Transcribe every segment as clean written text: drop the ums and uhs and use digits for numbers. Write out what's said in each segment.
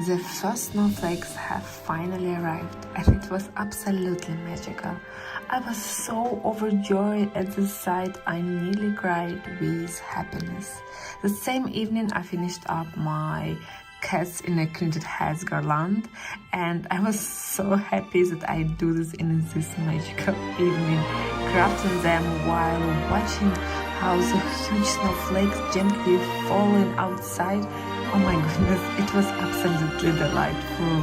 The first snowflakes have finally arrived, and it was absolutely magical. I was so overjoyed at the sight I nearly cried with happiness. The same evening I finished up my cats in a printed hats garland, and I was so happy that I do this in this magical evening, crafting them while watching how the huge snowflakes gently falling outside. Oh my goodness, it was absolutely delightful.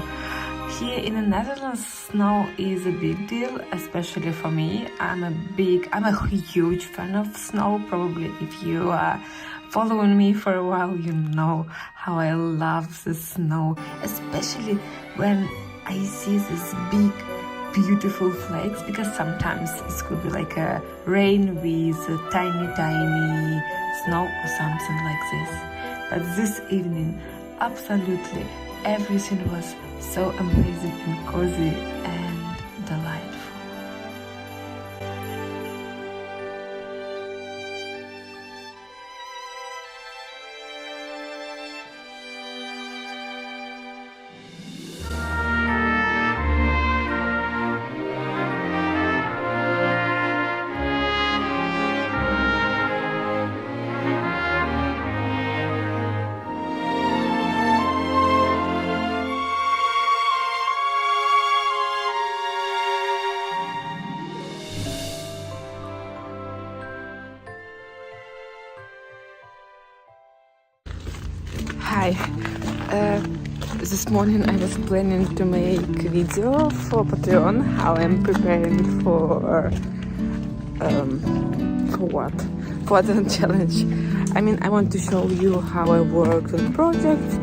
Here in the Netherlands, snow is a big deal, especially for me. I'm a huge fan of snow. Probably if you are following me for a while, you know how I love the snow, especially when I see these big, beautiful flakes, because sometimes it could be like a rain with a tiny snow or something like this. But this evening, absolutely everything was so amazing and cozy and delightful. Hi, this morning I was planning to make a video for Patreon, how I'm preparing for what? For the challenge. I mean, I want to show you how I work on projects,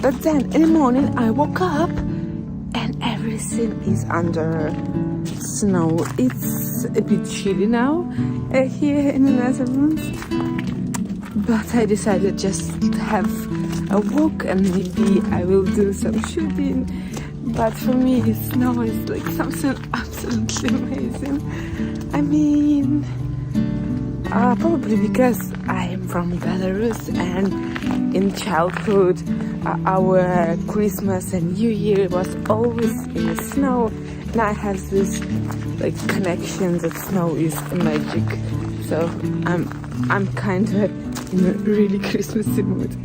but then in the morning I woke up and everything is under snow. It's a bit chilly now here in the Netherlands, but I decided just to have a walk and maybe I will do some shooting. But for me, snow is like something absolutely amazing. I mean, probably because I am from Belarus, and in childhood our Christmas and New Year was always in the snow, and I have this like connection that snow is magic. So I'm kind of in a really Christmassy mood.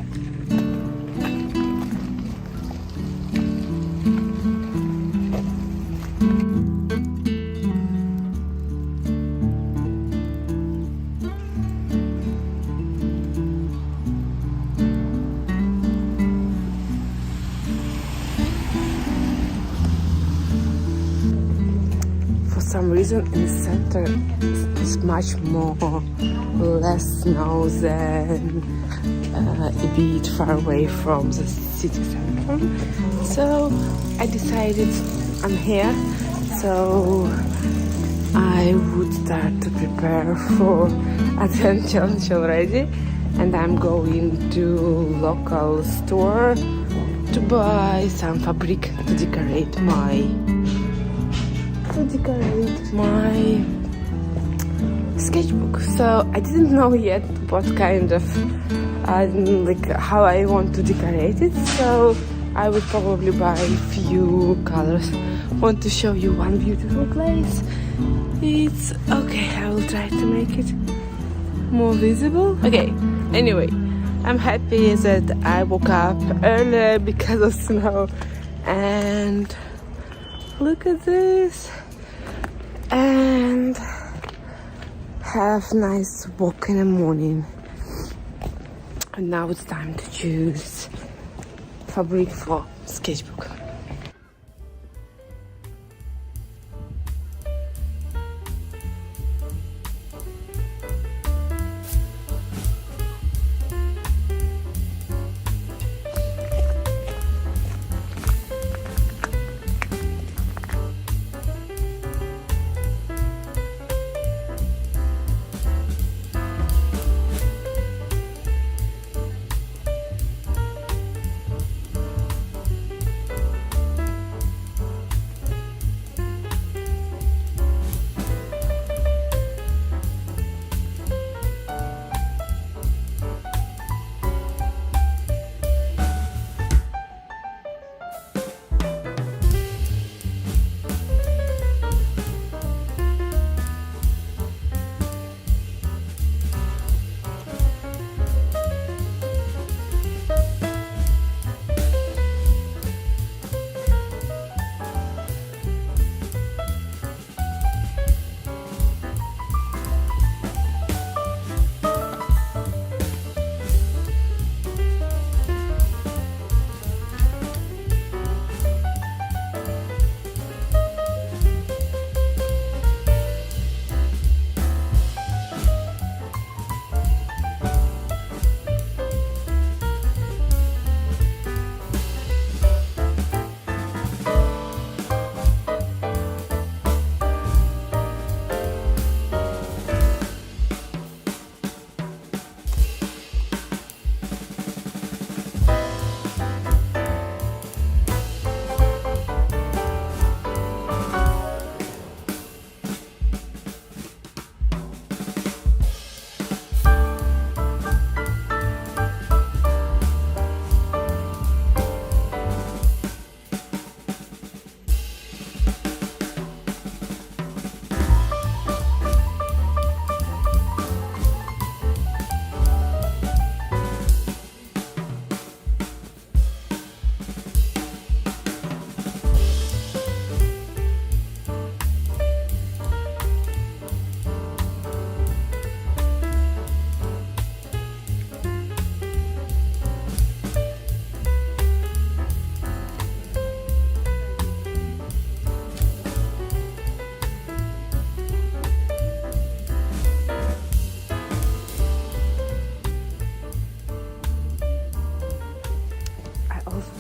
For some reason in the center is much more less snow than a bit far away from the city center. So I decided I'm here, so I would start to prepare for Advent challenge already, and I'm going to local store to buy some fabric to decorate my sketchbook. So I didn't know yet what kind of like how I want to decorate it, so I would probably buy a few colors. Want to show you one beautiful place. It's okay, I will try to make it more visible. Okay, anyway, I'm happy that I woke up earlier because of snow, and look at this, and have nice walk in the morning. And now it's time to choose fabric for sketchbook.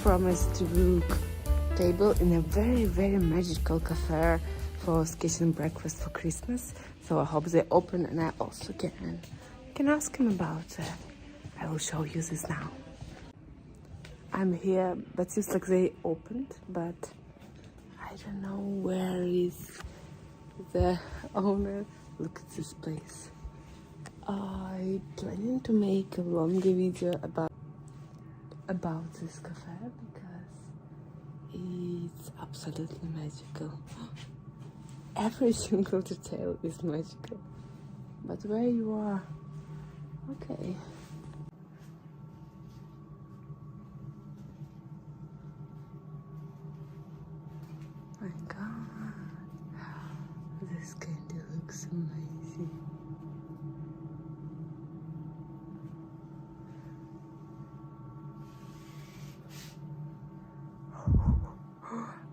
promised to book table in a very magical cafe for sketching breakfast for Christmas. So I hope they open, and I also can ask him about it. I will show you this now. I'm here, but seems like they opened, but I don't know where is the owner. Look at this place. I planning to make a longer video about this cafe because it's absolutely magical. Every single detail is magical. But where you are? Okay. My God, this candy looks amazing.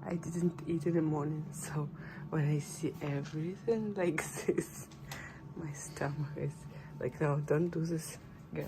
I didn't eat in the morning, so when I see everything like this, my stomach is like, no, don't do this, girl.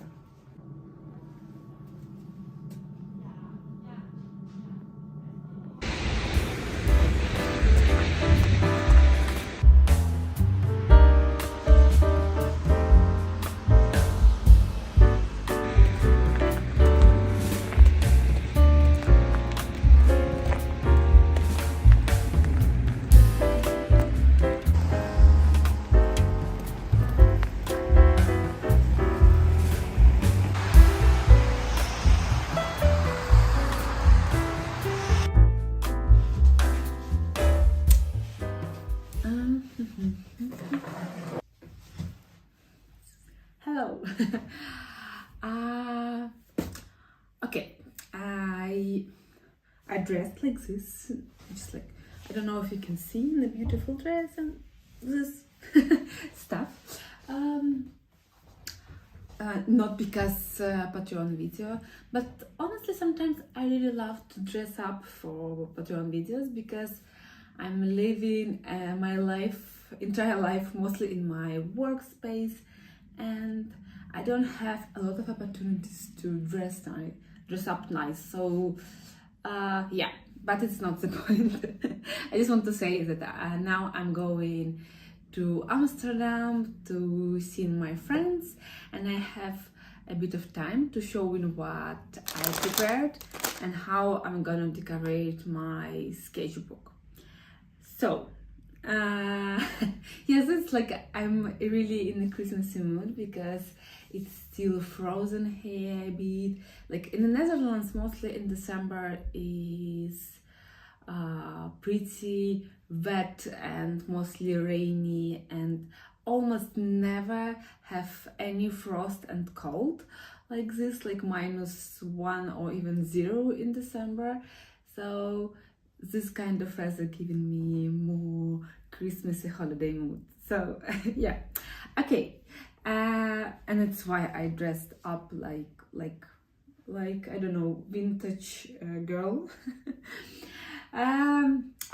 Hello. Okay, I dressed like this, just like, I don't know if you can see the beautiful dress and this stuff. Not because Patreon video, but honestly sometimes I really love to dress up for Patreon videos because I'm living my entire life mostly in my workspace, and I don't have a lot of opportunities to dress up nice. So yeah, but it's not the point. I just want to say that now I'm going to Amsterdam to see my friends, and I have a bit of time to show you what I prepared and how I'm gonna decorate my sketchbook. So yes, it's like I'm really in a Christmassy mood because it's still frozen here a bit. Like in the Netherlands, mostly in December is pretty wet and mostly rainy, and almost never have any frost and cold like this, like -1 or even 0 in December. So this kind of weather giving me more Christmassy holiday mood. So yeah, okay, and that's why I dressed up like I don't know, vintage girl.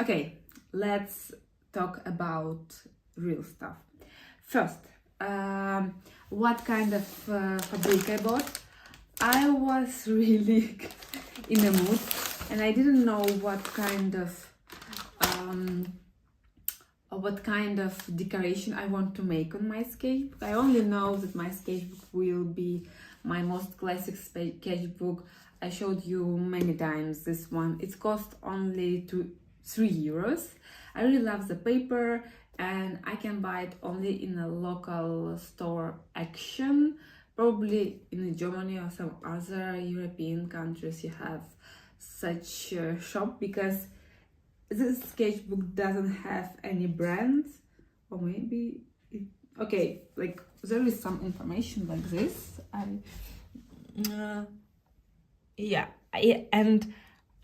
Okay, let's talk about real stuff. First, what kind of fabric I bought. I was really in a mood, and I didn't know what kind of decoration I want to make on my sketchbook. I only know that my sketchbook will be my most classic sketchbook. I showed you many times this one. It's cost only 3 euros. I really love the paper, and I can buy it only in a local store Action. Probably in Germany or some other European countries you have such a shop, because this sketchbook doesn't have any brands, or maybe okay, like there is some information like this. And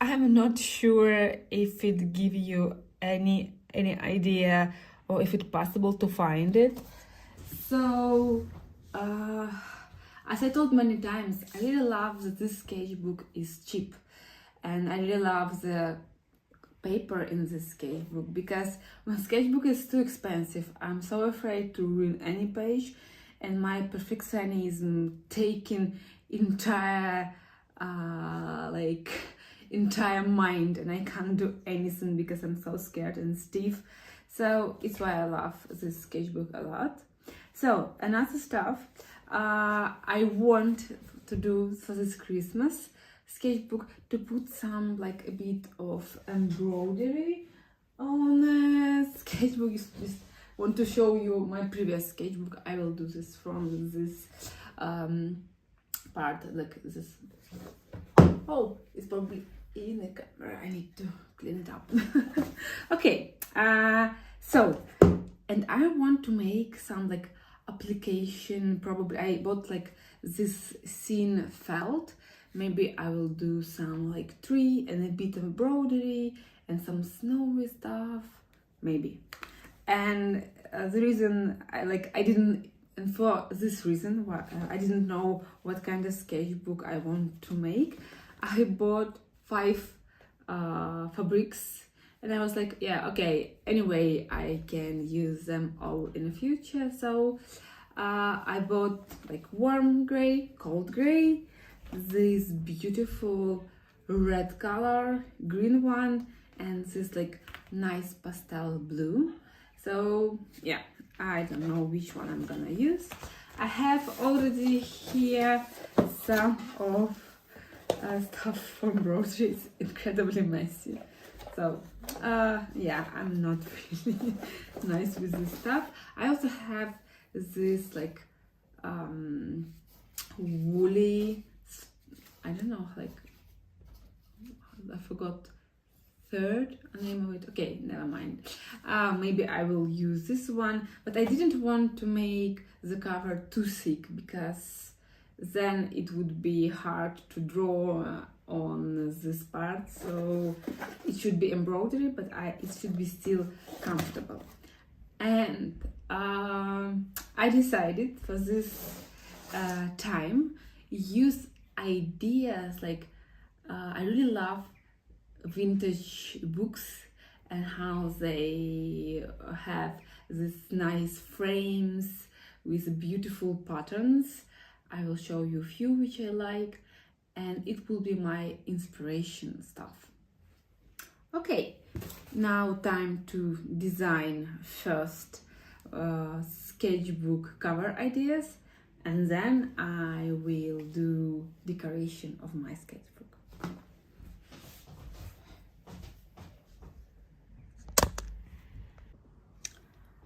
I'm not sure if it give you any idea or if it's possible to find it. So as I told many times, I really love that this sketchbook is cheap, and I really love the paper in this sketchbook, because when sketchbook is too expensive, I'm so afraid to ruin any page, and my perfectionism taking entire entire mind and I can't do anything because I'm so scared and stiff. So it's why I love this sketchbook a lot. So another stuff I want to do for this Christmas sketchbook, to put some like a bit of embroidery on a sketchbook. Just want to show you my previous sketchbook. I will do this from this part, like this. Oh, it's probably in the camera. I need to clean it up. Okay, so, and I want to make some like application. Probably I bought like this thin felt. Maybe I will do some like tree and a bit of embroidery and some snowy stuff, maybe. And the reason I didn't, and for this reason, I didn't know what kind of sketchbook I want to make. I bought 5 fabrics, and I was like, yeah, okay, anyway, I can use them all in the future. So I bought like warm gray, cold gray, this beautiful red color, green one, and this like nice pastel blue. So yeah, I don't know which one I'm gonna use. I have already here some of stuff from embroidery. It's incredibly messy. So yeah, I'm not really nice with this stuff. I also have this like woolly, I don't know, like I forgot third name of it. Okay, never mind. Maybe I will use this one, but I didn't want to make the cover too thick because then it would be hard to draw on this part. So it should be embroidery, but it should be still comfortable. And I decided for this time use ideas like I really love vintage books and how they have these nice frames with beautiful patterns. I will show you a few which I like, and it will be my inspiration stuff. Okay, now time to design first sketchbook cover ideas, and then I will do decoration of my sketchbook.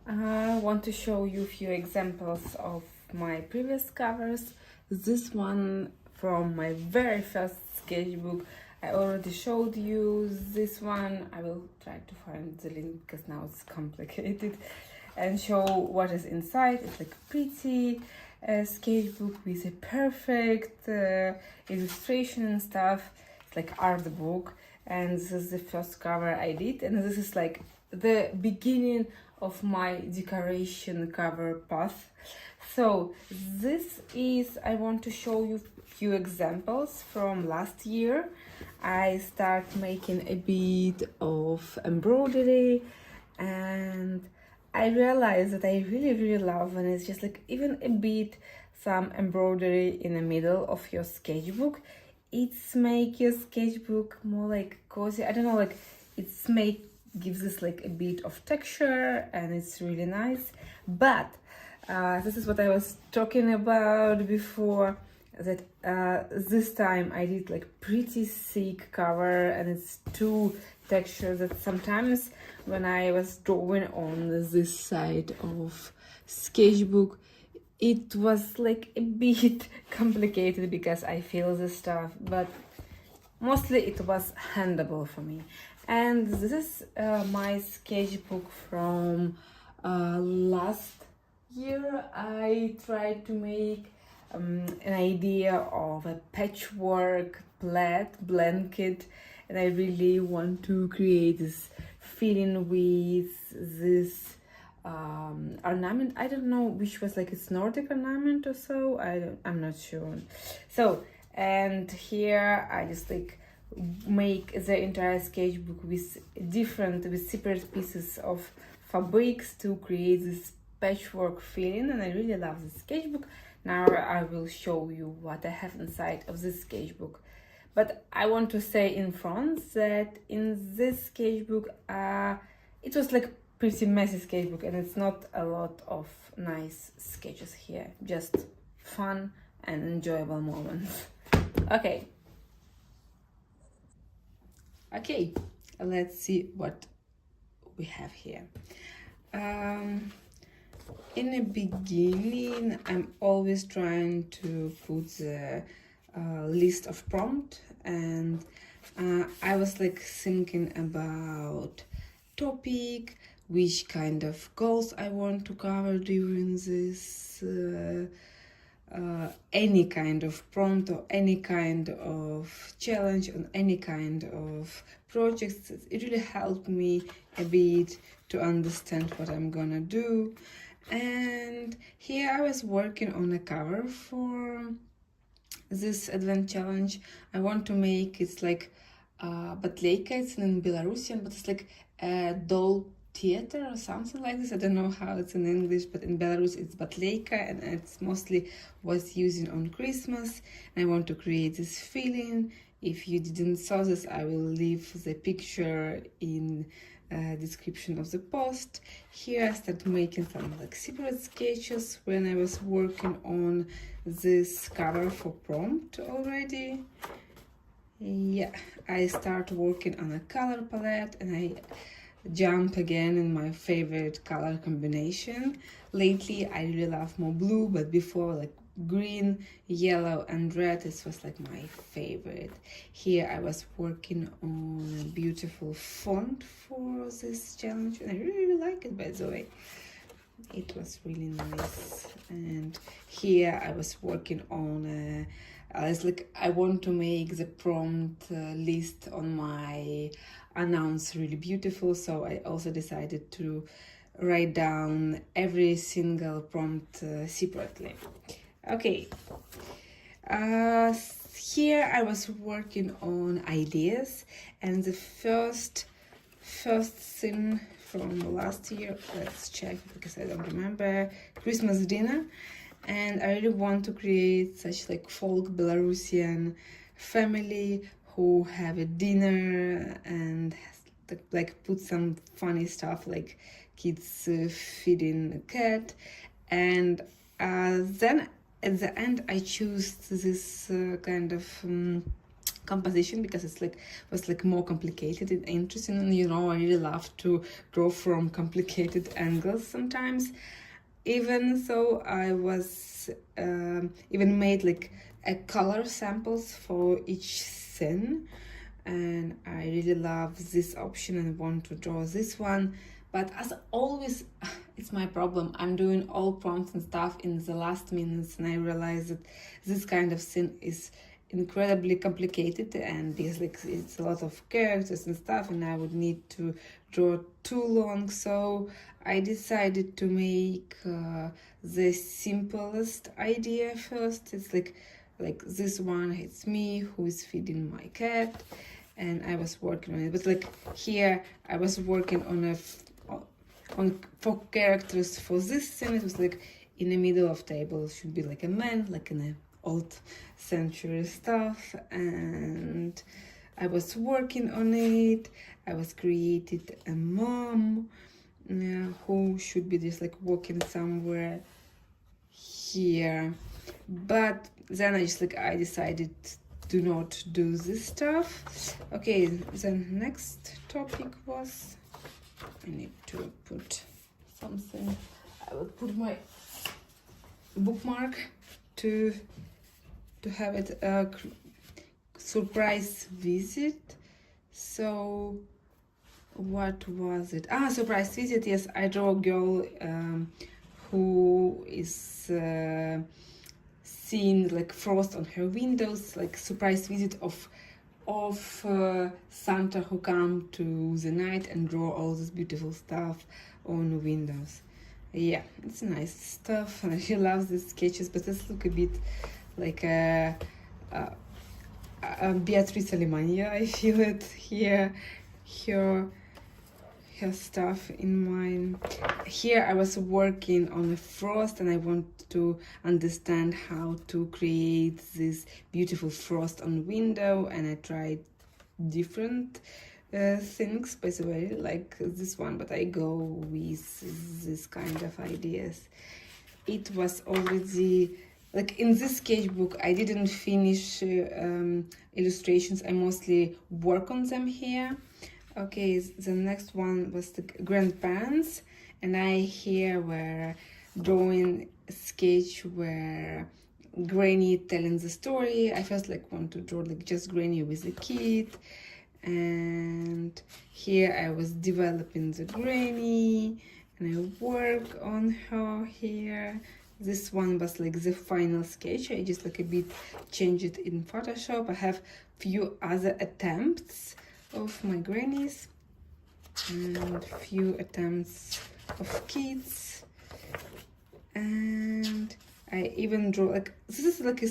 I want to show you a few examples of my previous covers. This one from my very first sketchbook, I already showed you. This one, I will try to find the link because now it's complicated, and show what is inside. It's like a pretty sketchbook with a perfect illustration and stuff. It's like art book, and this is the first cover I did, and this is like the beginning of my decoration cover path. So this is, I want to show you a few examples from last year. I start making a bit of embroidery, and I realized that I really love when it's just like even a bit some embroidery in the middle of your sketchbook. It's make your sketchbook more like cozy. I don't know, like it's gives this like a bit of texture, and it's really nice. But this is what I was talking about before, that this time I did like pretty thick cover, and it's too texture that sometimes when I was drawing on this side of sketchbook, it was like a bit complicated because I feel the stuff, but mostly it was handleable for me. And this is my sketchbook from last year. I tried to make an idea of a patchwork plaid blanket, and I really want to create this feeling with this ornament. I don't know which was, like it's Nordic ornament or so. I'm not sure. So, and here I just like make the entire sketchbook with separate pieces of fabrics to create this patchwork feeling, and I really love this sketchbook. Now I will show you what I have inside of this sketchbook. But I want to say in front that in this sketchbook, it was like pretty messy sketchbook, and it's not a lot of nice sketches here, just fun and enjoyable moments. Okay, let's see what we have here. In the beginning, I'm always trying to put the list of prompt, and I was like thinking about topic, which kind of goals I want to cover during this any kind of prompt or any kind of challenge on any kind of projects. It really helped me a bit to understand what I'm gonna do. And here I was working on a cover for this advent challenge. I want to make it's like Batleyka, it's in Belarusian, but it's like a doll theater or something like this. I don't know how it's in English, but in Belarus it's Batleyka, and it's mostly was using on Christmas. And I want to create this feeling. If you didn't saw this, I will leave the picture in description of the post. Here I started making some like separate sketches when I was working on this cover for prompt already. Yeah, I start working on a color palette, and I jump again in my favorite color combination. Lately I really love more blue, but before like green, yellow and red, this was like my favorite. Here I was working on a beautiful font for this challenge, and I really like it, by the way. It was really nice. And here I was working on it's like I want to make the prompt list on my announce really beautiful, so I also decided to write down every single prompt separately. Okay, here I was working on ideas, and the first thing from last year, let's check because I don't remember, Christmas dinner. And I really want to create such like folk Belarusian family who have a dinner and like put some funny stuff like kids feeding a cat. And then at the end I choose this kind of composition because it's like was like more complicated and interesting, and you know I really love to draw from complicated angles sometimes. Even so, I was even made like a color samples for each scene, and I really love this option and want to draw this one. But as always, it's my problem. I'm doing all prompts and stuff in the last minutes, and I realize that this kind of scene is incredibly complicated, and because like it's a lot of characters and stuff, and I would need to draw too long. So I decided to make the simplest idea first. It's like this one, it's me who is feeding my cat, and I was working on it. But like here I was working on for characters for this scene. It was like in the middle of table should be like a man, like in a old century stuff, and I was working on it. I was created a mom who should be just like walking somewhere here, but then I decided to not do this stuff. Okay, the next topic was I need to put something. I will put my bookmark to have it a surprise visit. So what was it? Surprise visit. Yes, I draw a girl who is seeing like frost on her windows, like surprise visit of Santa who come to the night and draw all this beautiful stuff on windows. Yeah, it's nice stuff, and she loves these sketches, but this look a bit like a Beatrice Alemania. I feel it here. her stuff in mine. Here I was working on a frost and I want to understand how to create this beautiful frost on window, and I tried different things, by the way, like this one, but I go with this kind of ideas. It was already, like in this sketchbook, I didn't finish illustrations, I mostly work on them here. Okay, the next one was the grandparents, and I here were drawing a sketch where Granny telling the story. I first like want to draw like just Granny with the kid, and here I was developing the Granny and I work on her here. This one was like the final sketch. I just like a bit changed it in Photoshop. I have few other attempts of my grannies and few attempts of kids, and I even draw like this is like a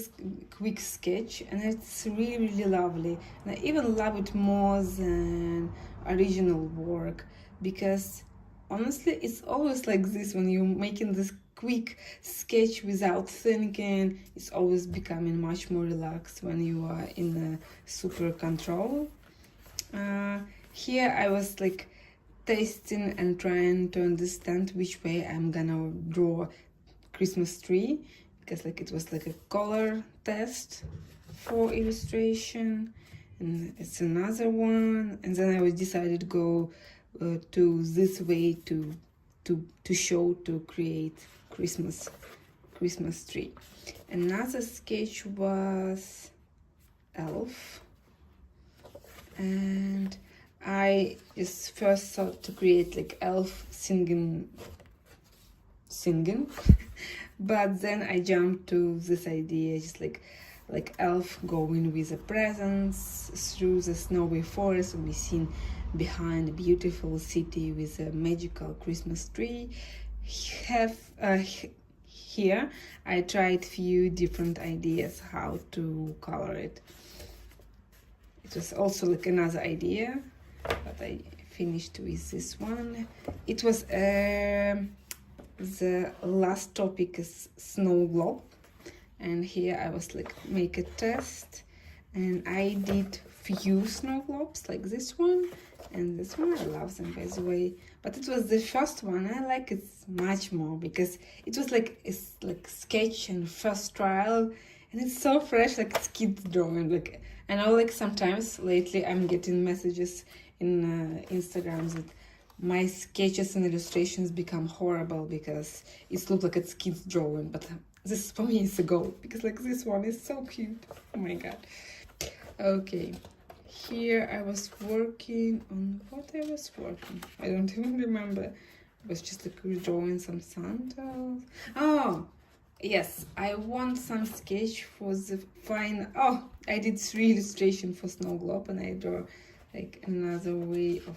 quick sketch, and it's really lovely, and I even love it more than original work, because honestly it's always like this when you're making this quick sketch without thinking. It's always becoming much more relaxed when you are in a super control. Here I was like testing and trying to understand which way I'm gonna draw Christmas tree, because like it was like a color test for illustration, and it's another one, and then I decided to go to this way to show to create Christmas tree. Another sketch was elf, and I just first thought to create like elf singing but then I jumped to this idea, just like elf going with the presents through the snowy forest, and we seen behind a beautiful city with a magical Christmas tree. Here I tried few different ideas how to color it. It was also like another idea, but I finished with this one. It was the last topic is snow globe, and here I was like make a test, and I did few snow globes like this one and this one. I love them, by the way, but it was the first one. I like it much more because it was like it's like sketch and first trial, and it's so fresh, like it's kids drawing. Like I know, like sometimes lately I'm getting messages in Instagram that my sketches and illustrations become horrible because it looks like it's kids drawing, but this for me is a goal, because like this one is so cute. Oh my god. Okay, here I was working on what I was working, I don't even remember. It was just like drawing some sandals. Oh yes, I want some sketch for the fine. Oh, I did 3 illustrations for snow globe, and I draw like another way of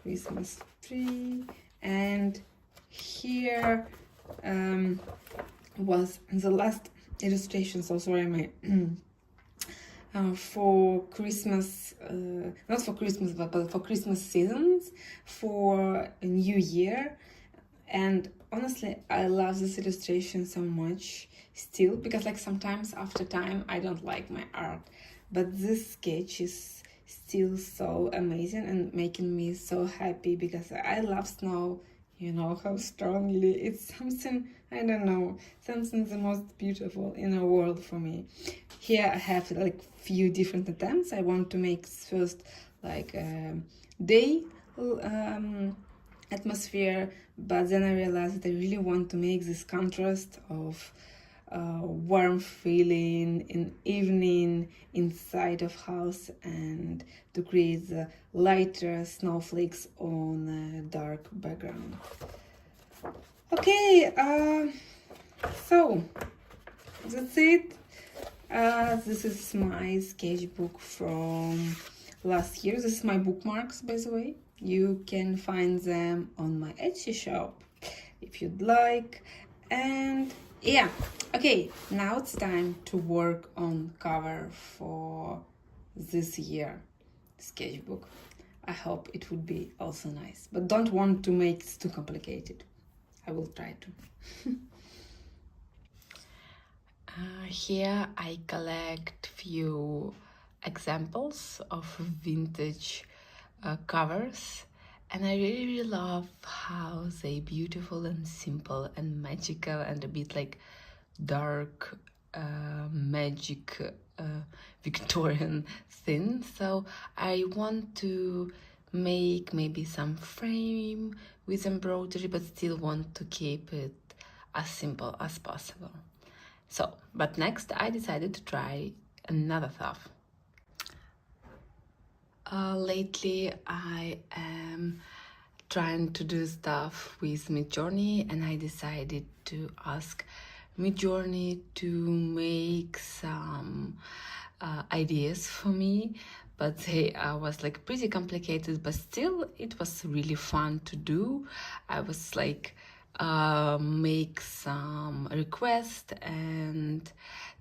Christmas tree. And here was the last illustration, so sorry, my for Christmas, not for Christmas, but for Christmas seasons, for a new year. And honestly, I love this illustration so much still, because like sometimes after time I don't like my art, but this sketch is still so amazing and making me so happy, because I love snow. You know how strongly it's something, I don't know, something the most beautiful in the world for me. Here I have like few different attempts. I want to make first like day atmosphere, but then I realized that I really want to make this contrast of warm feeling in evening inside of house, and to create the lighter snowflakes on a dark background. Okay, so that's it. This is my sketchbook from last year. This is my bookmarks, by the way. You can find them on my Etsy shop if you'd like. And yeah, okay, now it's time to work on cover for this year sketchbook. I hope it would be also nice, but don't want to make it too complicated. I will try to. Here I collect few examples of vintage covers, and I really love how they beautiful and simple and magical and a bit like dark magic Victorian thing. So I want to make maybe some frame with embroidery, but still want to keep it as simple as possible. So, but next I decided to try another stuff. Lately I am trying to do stuff with Midjourney, and I decided to ask Midjourney to make some ideas for me, but they was like pretty complicated, but still it was really fun to do. I was like make some requests and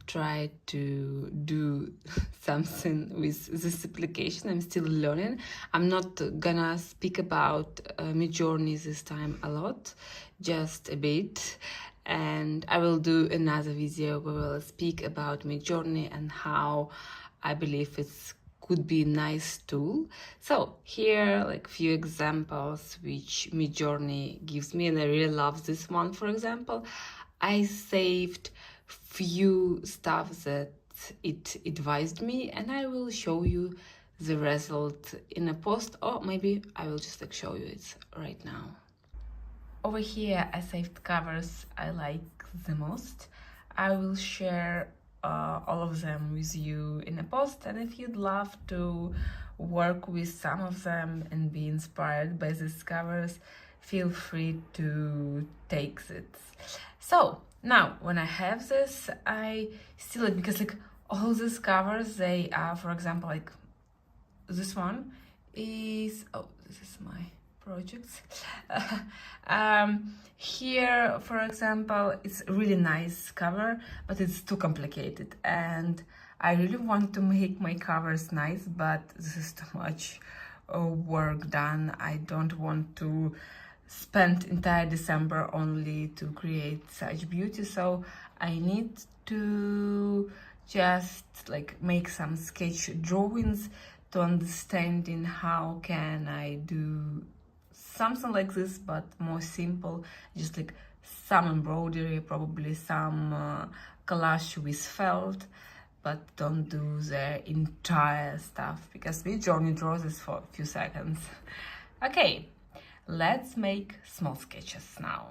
try to do something with this application. I'm still learning. I'm not gonna speak about Midjourney this time a lot, just a bit, and I will do another video where we'll speak about Midjourney and how I believe it's could be a nice tool. So here like few examples which Midjourney gives me, and I really love this one. For example, I saved few stuff that it advised me, and I will show you the result in a post, or maybe I will just like show you it right now. Over here I saved covers I like the most. I will share all of them with you in a post, and if you'd love to work with some of them and be inspired by these covers, feel free to take it. So now when I have this, I still like, because like all these covers, they are, for example, like this one is, oh, this is my projects. Here, for example, it's a really nice cover, but it's too complicated, and I really want to make my covers nice, but this is too much work done. I don't want to spend entire December only to create such beauty, so I need to just like make some sketch drawings to understanding how can I do something like this, but more simple, just like some embroidery, probably some collage with felt, but don't do the entire stuff because Midjourney draws this for a few seconds. Okay, let's make small sketches now.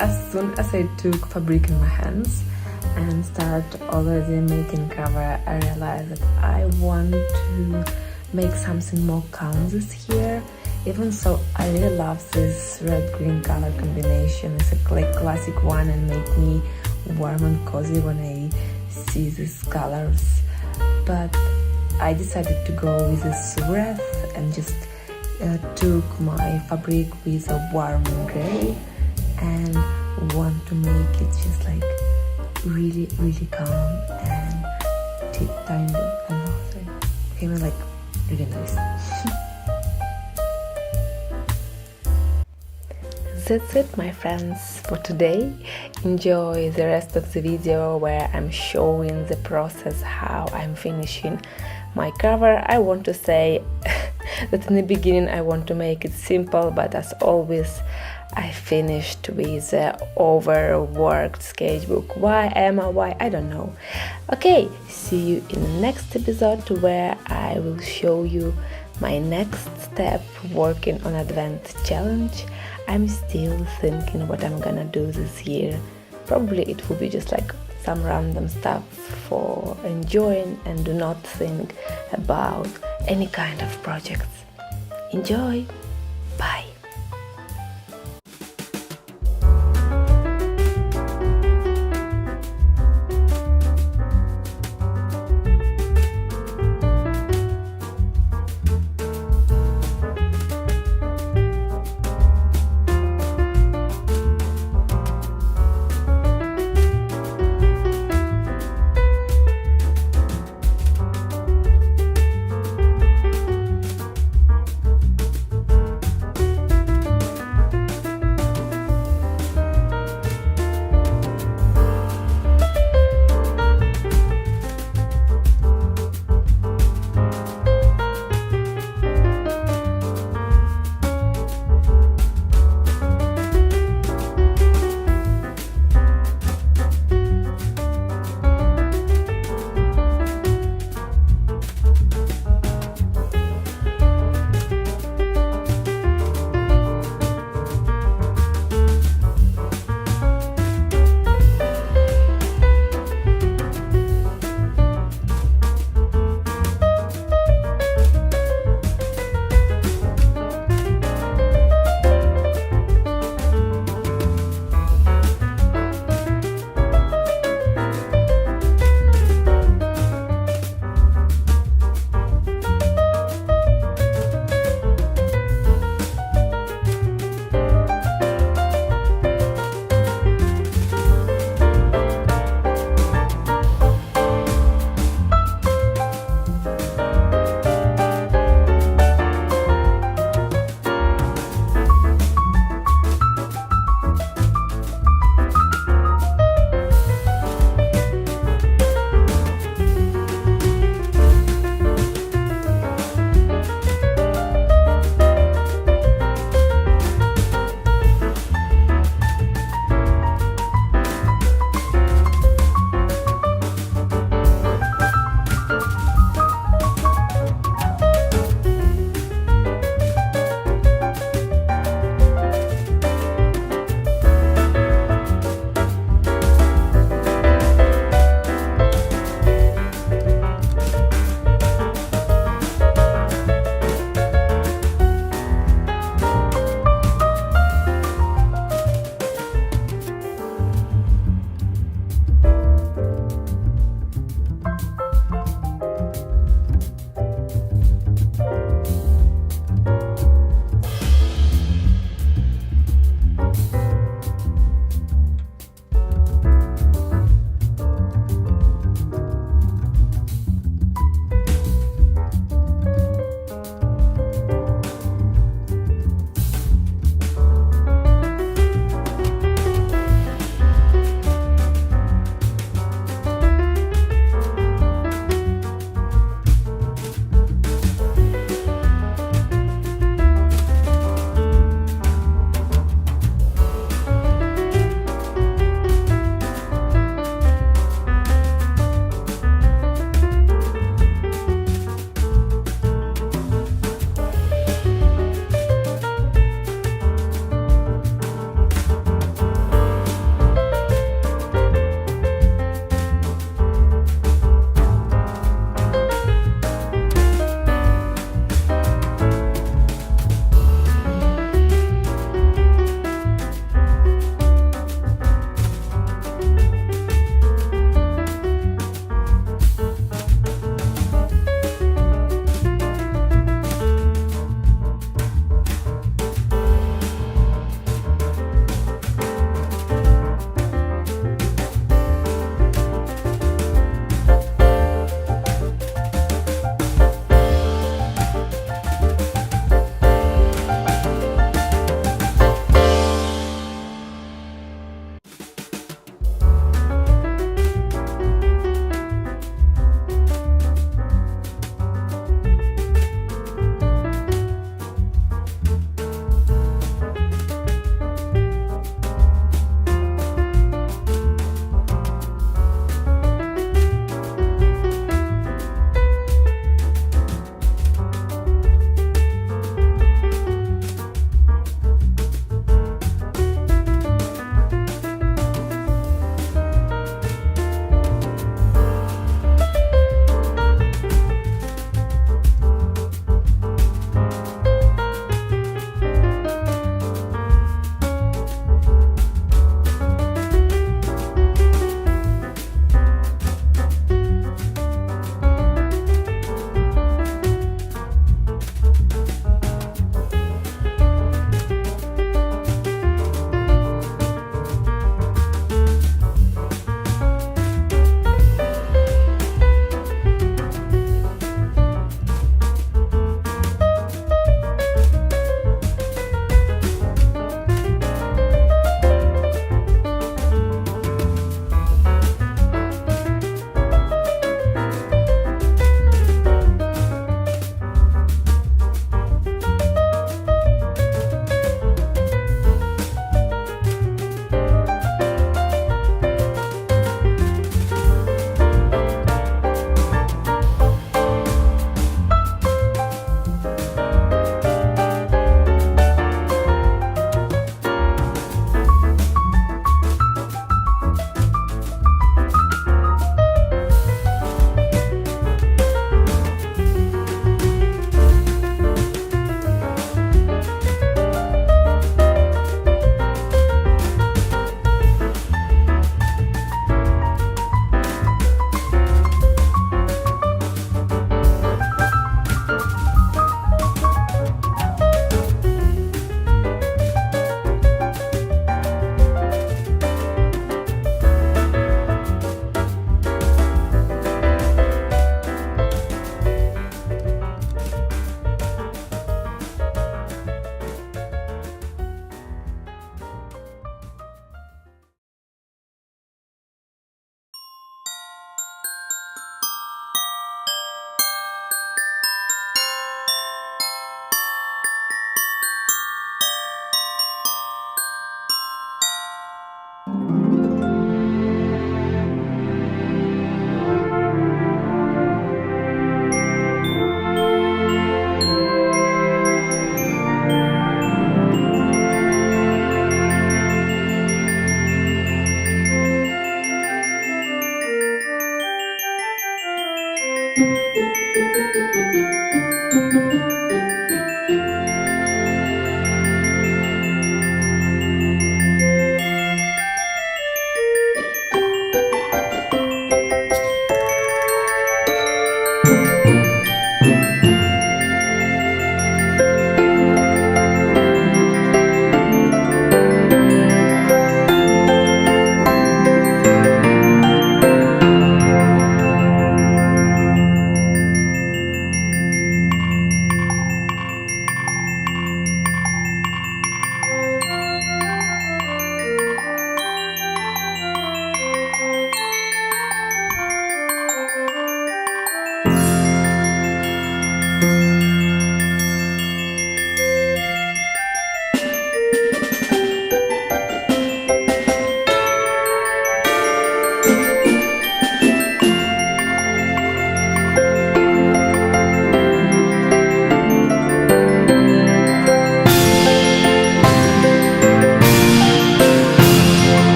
as soon as I took fabric in my hands and start already making cover, I realized that I want to make something more calm this year. Even so, I really love this red-green color combination. It's a classic one and make me warm and cozy when I see these colors. But I decided to go with this red and just took my fabric with a warm gray and want to make it just like really calm and tiny. I don't know, it came like really nice. That's it, my friends, for today. Enjoy the rest of the video where I'm showing the process how I'm finishing my cover. I want to say that in the beginning I want to make it simple, but as always I finished with the overworked sketchbook. Why I don't know. Okay, see you in the next episode where I will show you my next step working on Advent challenge. I'm still thinking what I'm gonna do this year. Probably it will be just like some random stuff for enjoying and do not think about any kind of projects. Enjoy! Bye!